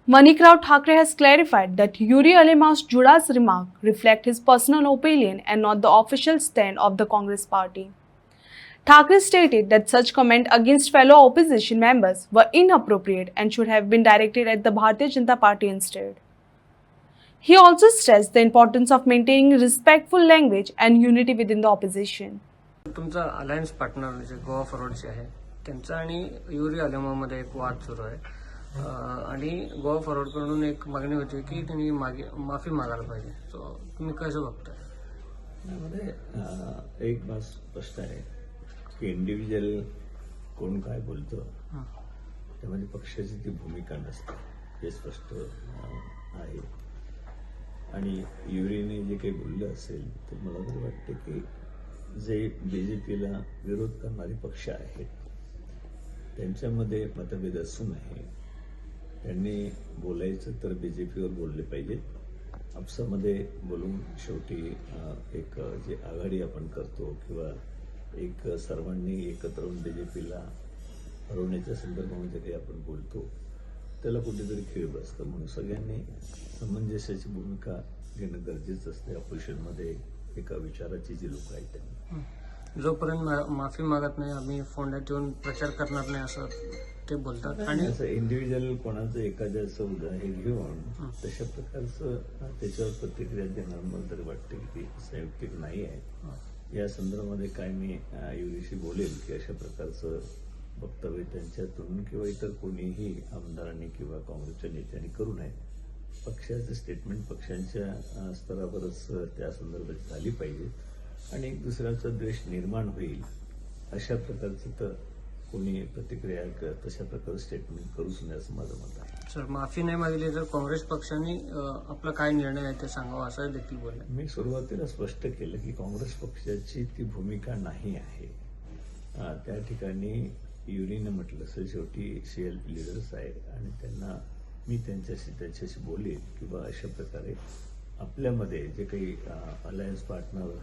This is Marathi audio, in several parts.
Manikrao Thakre has clarified that Yuri Alimas Juda's remark reflect his personal opinion and not the official stand of the Congress party. Thakre stated that such comment against fellow opposition members were inappropriate and should have been directed at the Bharatiya Janata Party instead. He also stressed the importance of maintaining respectful language and unity within the opposition. तुमचा अलायन्स पार्टनर जे गोवा फॉरवर्डचे आहे त्यांचा आणि युरी अलेमामध्ये एक वाद सुरू आहे आणि गोवा फॉरवर्डकडून एक मागणी होती की त्यांनी माफी मागायला पाहिजे. सो तुम्ही कसं बघताय? यामध्ये एक बात स्पष्ट आहे की इंडिव्हिज्युअल कोण काय बोलतो त्यामध्ये पक्षाची ती भूमिका नसते हे स्पष्ट आहे. आणि युरीने जे काही बोललं असेल तर मला तर वाटतं की जे बीजेपीला विरोध करणारे पक्ष आहेत त्यांच्यामध्ये मतभेद असून आहे. त्यांनी बोलायचं तर बीजेपीवर बोलले पाहिजे. आपसामध्ये बोलून शेवटी एक जे आघाडी आपण करतो किंवा एक सर्वांनी एकत्र येऊन बीजेपीला हरवण्याच्या संदर्भामध्ये काही आपण बोलतो त्याला कुठेतरी खीळ बसतं. म्हणून सगळ्यांनी समंजस्याची भूमिका घेणं गरजेचं असते. ऑपोजिशनमध्ये एका विचाराची जी लोक आहेत त्यांनी जोपर्यंत माफी मागत नाही आम्ही फोंड्यात येऊन प्रचार करणार नाही असं ते बोलतात. आणि असं इंडिव्हिज्युअल कोणाचं एखाद्याचं उदाहरण घेऊन तशा प्रकारचं त्याच्यावर प्रतिक्रिया देणार मला तरी वाटते की ती संयुक्तिक नाही आहे. या संदर्भामध्ये काय मी युरीशी बोलेल की अशा प्रकारचं वक्तव्य त्यांच्यातून किंवा इतर कोणीही आमदारांनी किंवा काँग्रेसच्या नेत्यांनी करू नये. पक्षाचं स्टेटमेंट पक्षांच्या स्तरावरच त्या संदर्भात झाली पाहिजे आणि एक दुसऱ्याचा द्वेष निर्माण होईल अशा प्रकारचं तर कोणी प्रतिक्रिया तशा प्रकारचं स्टेटमेंट करूच नये असं माझं मत आहे. सर माफी नाही मागितली तर काँग्रेस पक्षाने आपला काय निर्णय आहे ते सांगावं असं देखील बोलले. मी सुरुवातीला स्पष्ट केलं की काँग्रेस पक्षाची ती भूमिका नाही आहे. त्या ठिकाणी युरीने म्हटलं असेल शेवटी CLP लिडर्स आहे आणि त्यांना मी त्यांच्याशी बोलेल किंवा अशा प्रकारे आपल्यामध्ये जे काही अलायन्स पार्टनर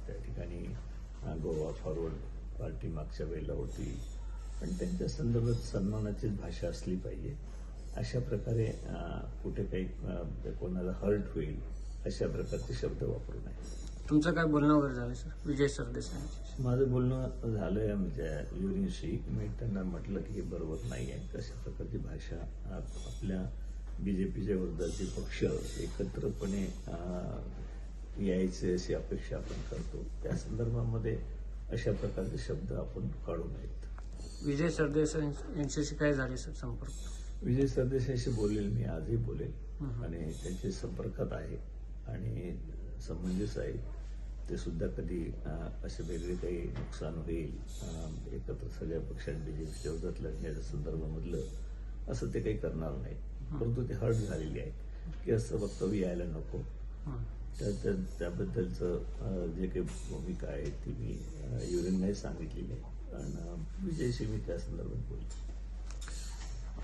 त्या ठिकाणी गोवा फॉरवर्ड पार्टी मागच्या वेळेला होती पण त्यांच्या संदर्भात सन्मानाचीच भाषा असली पाहिजे. अशा प्रकारे कुठे काही कोणाला हर्ट होईल अशा प्रकारचे शब्द वापरू नये. तुमचं काय बोलणं वगैरे झालं सर विजय सरदेसाई? माझं बोलणं झालंय आमच्या युरीशी. मी त्यांना म्हटलं की हे बरोबर नाही आहे. कशा प्रकारची भाषा आपल्या बीजेपीच्या विरोधाचे पक्ष एकत्रपणे यायचे अशी अपेक्षा आपण करतो. त्या संदर्भामध्ये अशा प्रकारचे शब्द आपण काढू नयेत. विजय सरदेसाई यांच्याशी काय झाले सर संपर्क? विजय सरदेसाईशी बोलेल मी आजही बोलेल आणि त्यांच्या संपर्कात आहे आणि समंजस आहे. ते सुद्धा कधी असे वेगळे काही नुकसान होईल एकत्र सगळ्या पक्षांनी बीजेपीच्या विरोधात लढण्याच्या संदर्भामधलं असं ते काही करणार नाही. परंतु ते हर्ट झालेली आहे की असं वक्तव्य यायला नको. त्याबद्दलचं जे काही भूमिका आहे ती मी युरीनने सांगितलेली आहे आणि विजयशी मी त्या संदर्भात बोलतो.